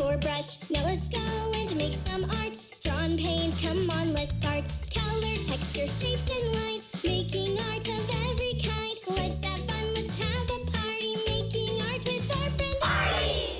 for brush. Now let's go and make some art. Drawn paint, come on, let's start. Color, texture, shapes, and lines. Making art of every kind. Let's have fun, let's have a party. Making art with our friend Artie.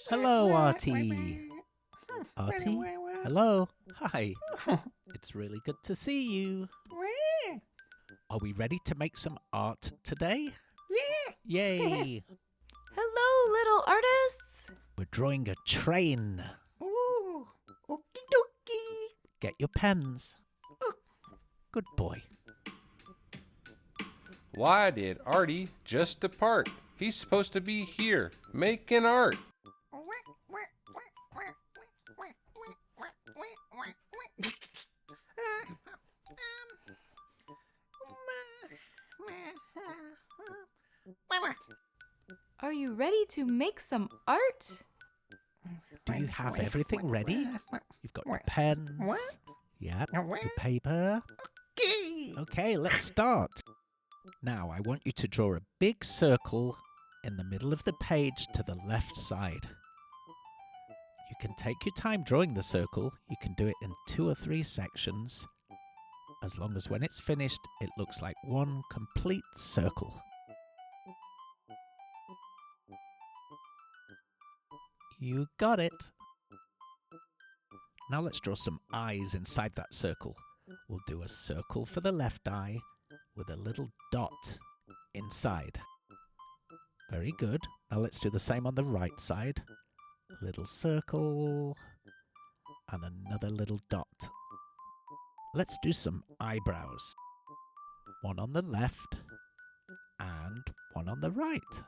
Hello, Artie. Artie? Hello. Hi. It's really good to see you. Are we ready to make some art today? Yay! Hello, little artists! We're drawing a train. Ooh, okie dokie. Get your pens. Good boy. Why did Artie just depart? He's supposed to be here, making art. Are you ready to make some art? Do you have everything ready? You've got your pens. Yep. Your paper. Okay, let's start. Now, I want you to draw a big circle in the middle of the page to the left side. You can take your time drawing the circle. You can do it in 2 or 3 sections, as long as when it's finished, it looks like one complete circle. You got it. Now let's draw some eyes inside that circle. We'll do a circle for the left eye with a little dot inside. Very good. Now let's do the same on the right side. A little circle and another little dot. Let's do some eyebrows. One on the left and one on the right.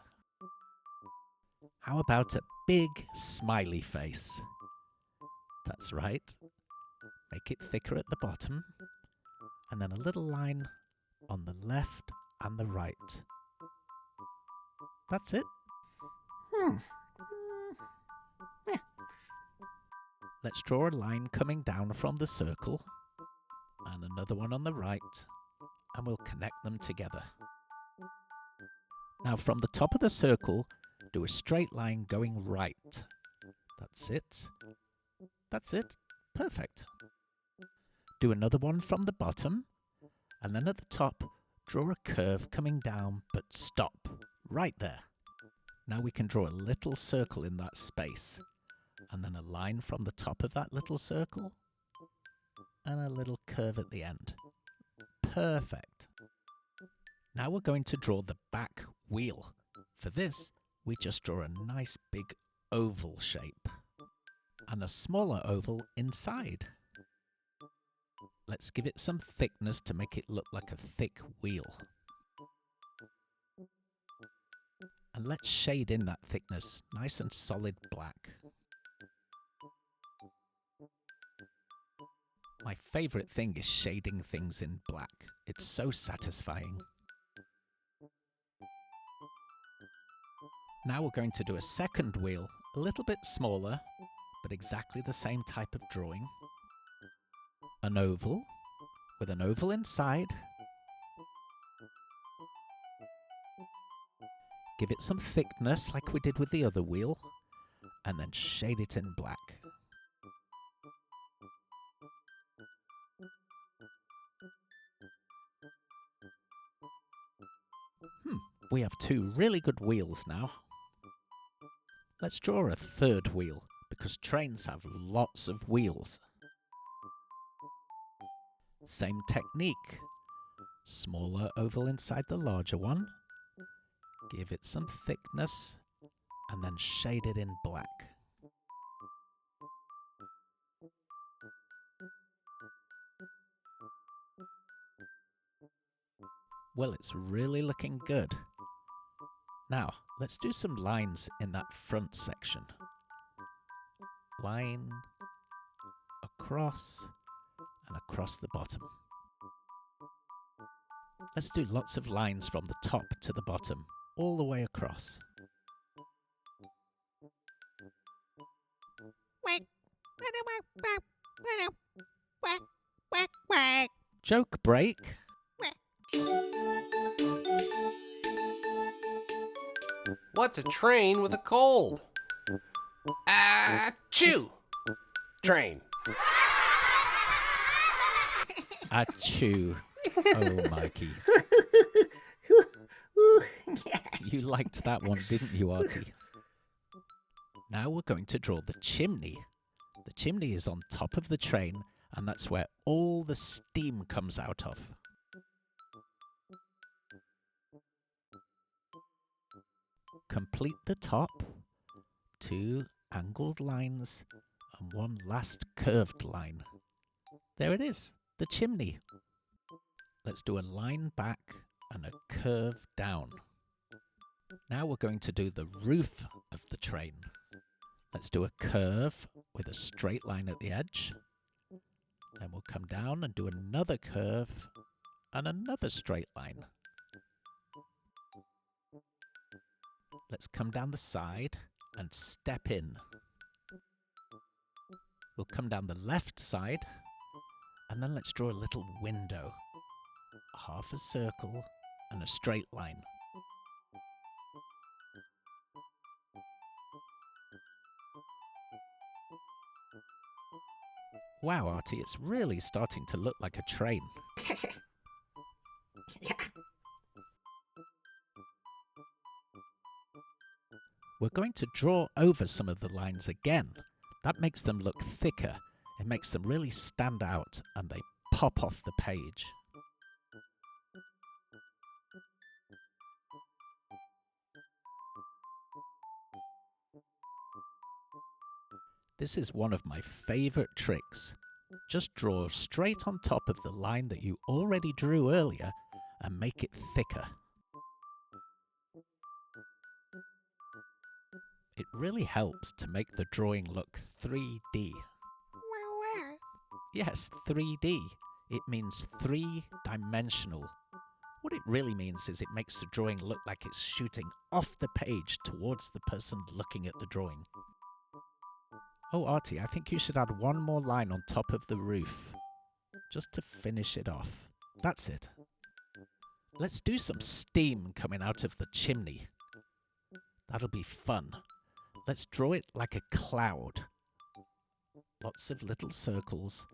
How about a big smiley face? That's right. Make it thicker at the bottom and then a little line on the left and the right. That's it. Let's draw a line coming down from the circle and another one on the right, and we'll connect them together. Now from the top of the circle, do a straight line going right. That's it. That's it. Perfect. Do another one from the bottom, and then at the top, draw a curve coming down, but stop right there. Now we can draw a little circle in that space, and then a line from the top of that little circle, and a little curve at the end. Perfect. Now we're going to draw the back wheel. For this, we just draw a nice big oval shape, and a smaller oval inside. Let's give it some thickness to make it look like a thick wheel. And let's shade in that thickness, nice and solid black. My favourite thing is shading things in black. It's so satisfying. Now we're going to do a second wheel, a little bit smaller, but exactly the same type of drawing. An oval, with an oval inside. Give it some thickness like we did with the other wheel, and then shade it in black. We have 2 really good wheels now. Let's draw a third wheel, because trains have lots of wheels. Same technique. Smaller oval inside the larger one. Give it some thickness, and then shade it in black. Well, it's really looking good. Now, let's do some lines in that front section. Line, across, and across the bottom. Let's do lots of lines from the top to the bottom, all the way across. Joke break. What's a train with a cold? Achoo! Train. Achoo. Oh, Mikey. You liked that one, didn't you, Artie? Now we're going to draw the chimney. The chimney is on top of the train, and that's where all the steam comes out of. Complete the top, 2 angled lines, and 1 last curved line. There it is, the chimney. Let's do a line back and a curve down. Now we're going to do the roof of the train. Let's do a curve with a straight line at the edge. Then we'll come down and do another curve and another straight line. Let's come down the side and step in. We'll come down the left side and then let's draw a little window. Half a circle and a straight line. Wow, Artie, it's really starting to look like a train. Yeah. We're going to draw over some of the lines again. That makes them look thicker. It makes them really stand out and they pop off the page. This is one of my favourite tricks. Just draw straight on top of the line that you already drew earlier and make it thicker. It really helps to make the drawing look 3D. Yes, 3D. It means 3-dimensional. What it really means is it makes the drawing look like it's shooting off the page towards the person looking at the drawing. Oh, Artie, I think you should add 1 more line on top of the roof, just to finish it off. That's it. Let's do some steam coming out of the chimney. That'll be fun. Let's draw it like a cloud. Lots of little circles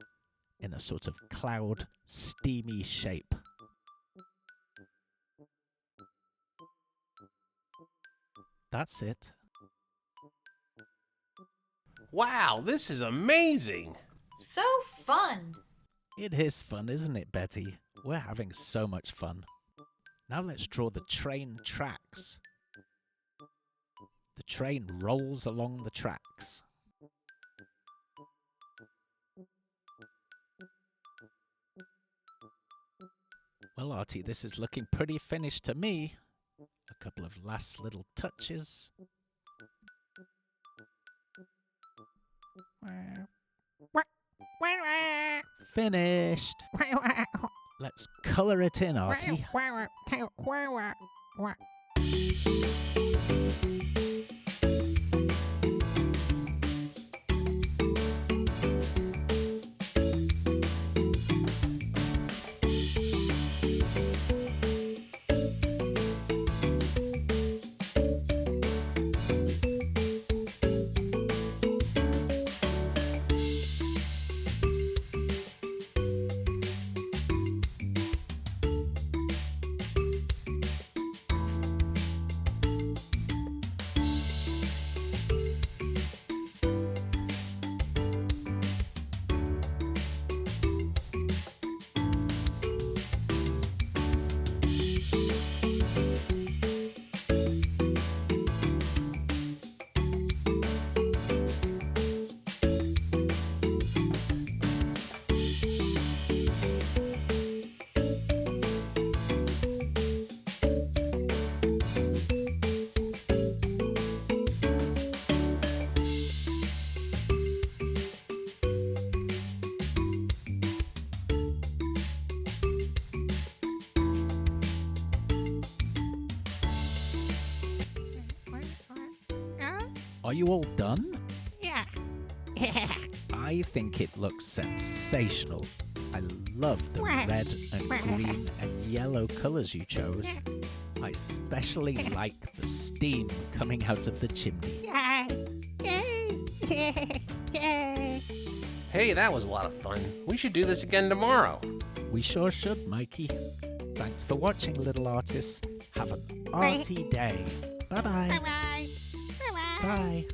in a sort of cloud, steamy shape. That's it. Wow, this is amazing! So fun! It is fun, isn't it, Betty? We're having so much fun. Now let's draw the train tracks. The train rolls along the tracks. Well, Artie, this is looking pretty finished to me. A couple of last little touches. Finished. Let's colour it in, Artie. Are you all done? Yeah. I think it looks sensational. I love the red and green and yellow colours you chose. I especially like the steam coming out of the chimney. Hey, that was a lot of fun. We should do this again tomorrow. We sure should, Mikey. Thanks for watching, little artists. Have an arty day. Bye-bye. Bye-bye. Bye-bye. Bye.